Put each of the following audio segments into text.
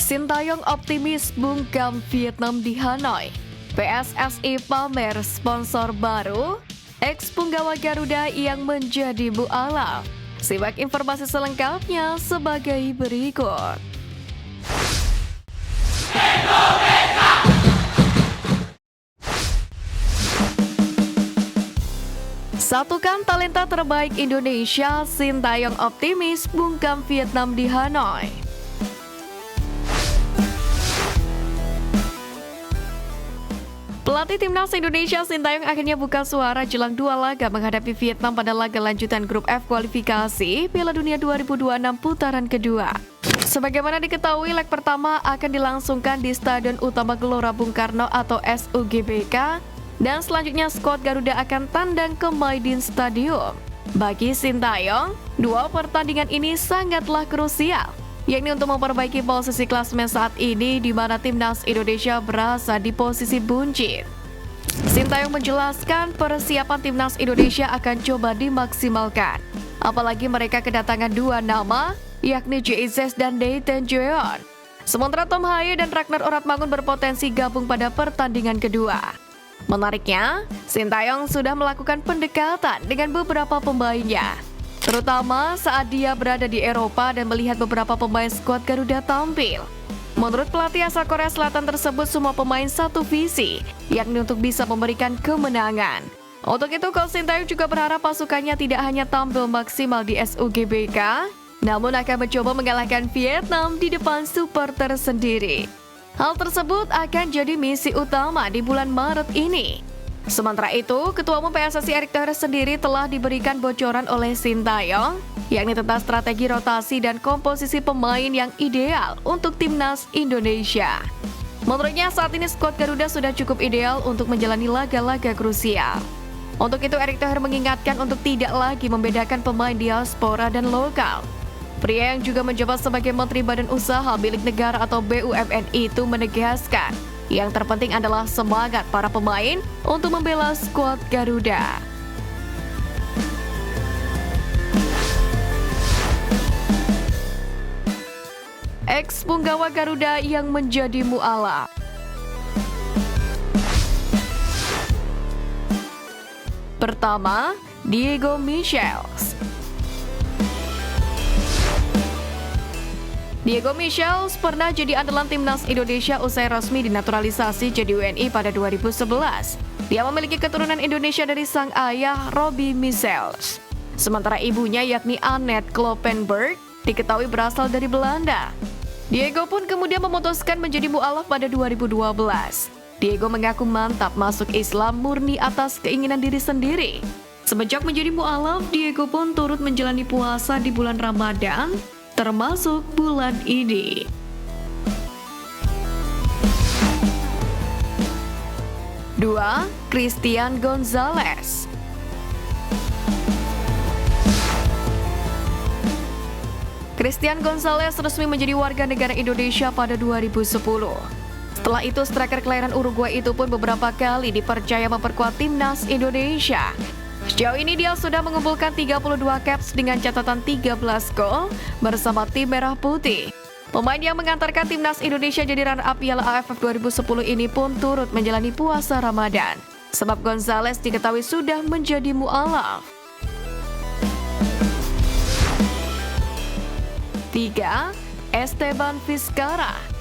Sintayong optimis bungkam Vietnam di Hanoi. PSSI pamer sponsor baru. Ex-punggawa Garuda yang menjadi mualaf. Simak informasi selengkapnya sebagai berikut. Satukan talenta terbaik Indonesia, Sintayong optimis bungkam Vietnam di Hanoi. Pelatih Timnas Indonesia Sintayong akhirnya buka suara jelang dua laga menghadapi Vietnam pada laga lanjutan Grup F kualifikasi Piala Dunia 2026 putaran kedua. Sebagaimana diketahui, leg pertama akan dilangsungkan di Stadion Utama Gelora Bung Karno atau SUGBK, dan selanjutnya skuad Garuda akan tandang ke Maidin Stadium. Bagi Sintayong, dua pertandingan ini sangatlah krusial, yakni untuk memperbaiki posisi klasemen saat ini di mana Timnas Indonesia berada di posisi buncit. Sintayong menjelaskan persiapan Timnas Indonesia akan coba dimaksimalkan, apalagi mereka kedatangan dua nama, yakni JZ dan Dayton Jeon. Sementara Tom Haye dan Ragnar Oratmangun berpotensi gabung pada pertandingan kedua. Menariknya, Sintayong sudah melakukan pendekatan dengan beberapa pemainnya, terutama saat dia berada di Eropa dan melihat beberapa pemain skuad Garuda tampil. Menurut pelatih asal Korea Selatan tersebut, semua pemain satu visi, yakni untuk bisa memberikan kemenangan. Untuk itu, Coach Sintayong juga berharap pasukannya tidak hanya tampil maksimal di SUGBK, namun akan mencoba mengalahkan Vietnam di depan supporter sendiri. Hal tersebut akan jadi misi utama di bulan Maret ini. Sementara itu, Ketua Umum PSSI Erick Thohir sendiri telah diberikan bocoran oleh Sintayong, yakni tentang strategi rotasi dan komposisi pemain yang ideal untuk Timnas Indonesia. Menurutnya, saat ini skuad Garuda sudah cukup ideal untuk menjalani laga-laga krusial. Untuk itu, Erick Thohir mengingatkan untuk tidak lagi membedakan pemain diaspora dan lokal. Pria yang juga menjabat sebagai Menteri Badan Usaha Milik Negara atau BUMN itu menegaskan, yang terpenting adalah semangat para pemain untuk membela skuad Garuda. Ex-punggawa Garuda yang menjadi mualaf. Pertama, Diego Michels. Diego Michels pernah jadi andalan Timnas Indonesia usai resmi dinaturalisasi jadi WNI pada 2011. Dia memiliki keturunan Indonesia dari sang ayah, Robbie Michels. Sementara ibunya yakni Annette Kloppenburg diketahui berasal dari Belanda. Diego pun kemudian memutuskan menjadi mualaf pada 2012. Diego mengaku mantap masuk Islam murni atas keinginan diri sendiri. Semenjak menjadi mualaf, Diego pun turut menjalani puasa di bulan Ramadan, termasuk bulan ini. Dua, Christian Gonzalez. Christian Gonzalez resmi menjadi warga negara Indonesia pada 2010. Setelah itu, striker kelahiran Uruguay itu pun beberapa kali dipercaya memperkuat Timnas Indonesia. Sejauh ini dia sudah mengumpulkan 32 caps dengan catatan 13 gol bersama tim Merah Putih. Pemain yang mengantarkan Timnas Indonesia jadi runner-up Piala AFF 2010 ini pun turut menjalani puasa Ramadan, sebab Gonzalez diketahui sudah menjadi mualaf. 3. Esteban Vizcarra.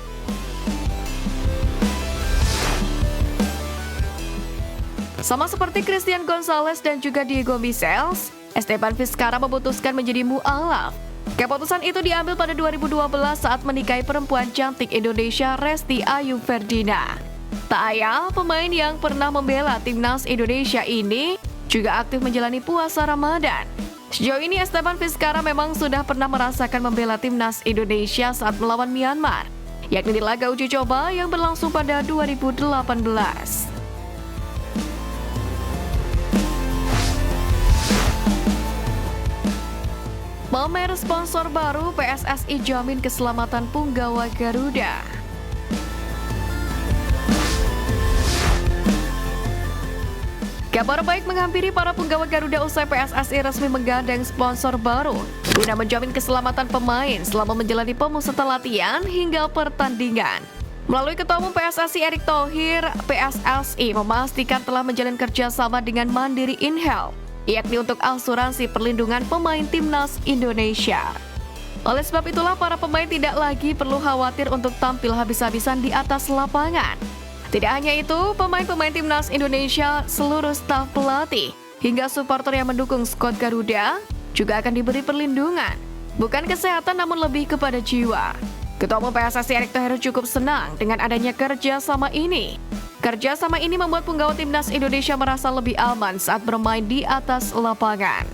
Sama seperti Christian Gonzalez dan juga Diego Michels, Esteban Vizcarra memutuskan menjadi mualaf. Keputusan itu diambil pada 2012 saat menikahi perempuan cantik Indonesia Resti Ayu Ferdina. Tak ayal, pemain yang pernah membela Timnas Indonesia ini juga aktif menjalani puasa Ramadan. Sejauh ini Esteban Vizcarra memang sudah pernah merasakan membela Timnas Indonesia saat melawan Myanmar, yakni di laga uji coba yang berlangsung pada 2018. Pamer sponsor baru, PSSI jamin keselamatan punggawa Garuda. Kabar baik menghampiri para punggawa Garuda usai PSSI resmi menggandeng sponsor baru. guna menjamin keselamatan pemain selama menjalani pemusatan latihan hingga pertandingan. Melalui Ketua Umum PSSI Erick Thohir, PSSI memastikan telah menjalin kerjasama dengan Mandiri InHealth, yakni untuk asuransi perlindungan pemain timnas Indonesia. Oleh sebab itulah para pemain tidak lagi perlu khawatir untuk tampil habis-habisan di atas lapangan. Tidak hanya itu, pemain-pemain timnas Indonesia, seluruh staf pelatih, hingga supporter yang mendukung skuad Garuda juga akan diberi perlindungan. Bukan kesehatan namun lebih kepada jiwa. Ketua Umum PSSI Erick Thohir cukup senang dengan adanya kerjasama ini. Kerjasama ini membuat penggawa timnas Indonesia merasa lebih aman saat bermain di atas lapangan.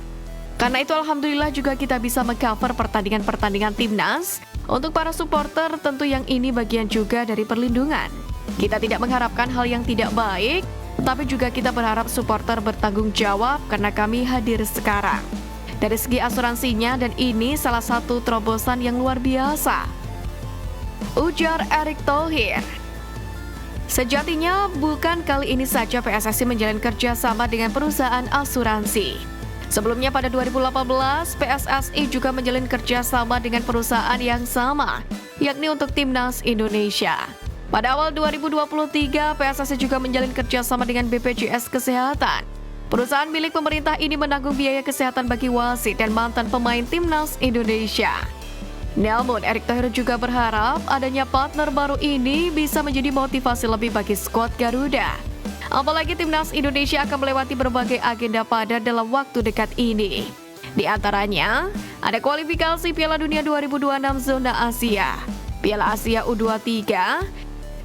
Karena itu alhamdulillah juga kita bisa mengcover pertandingan-pertandingan timnas. Untuk para supporter tentu yang ini bagian juga dari perlindungan. Kita tidak mengharapkan hal yang tidak baik, tapi juga kita berharap supporter bertanggung jawab karena kami hadir sekarang. Dari segi asuransinya, dan ini salah satu terobosan yang luar biasa, ujar Erick Thohir. Sejatinya bukan kali ini saja PSSI menjalin kerjasama dengan perusahaan asuransi. Sebelumnya pada 2018, PSSI juga menjalin kerjasama dengan perusahaan yang sama, yakni untuk timnas Indonesia. Pada awal 2023, PSSI juga menjalin kerjasama dengan BPJS Kesehatan. Perusahaan milik pemerintah ini menanggung biaya kesehatan bagi wasit dan mantan pemain timnas Indonesia. Namun, Erick Thohir juga berharap adanya partner baru ini bisa menjadi motivasi lebih bagi skuad Garuda. Apalagi timnas Indonesia akan melewati berbagai agenda padat dalam waktu dekat ini. Di antaranya, ada kualifikasi Piala Dunia 2026 zona Asia, Piala Asia U23,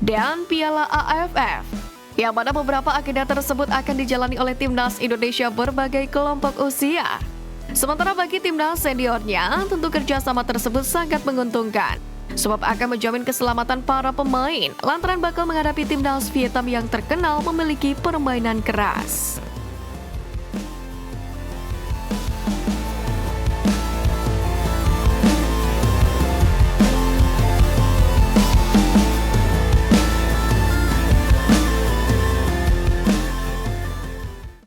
dan Piala AFF. Yang mana beberapa agenda tersebut akan dijalani oleh timnas Indonesia berbagai kelompok usia. Sementara bagi timnas seniornya, tentu kerjasama tersebut sangat menguntungkan, sebab akan menjamin keselamatan para pemain lantaran bakal menghadapi timnas Vietnam yang terkenal memiliki permainan keras.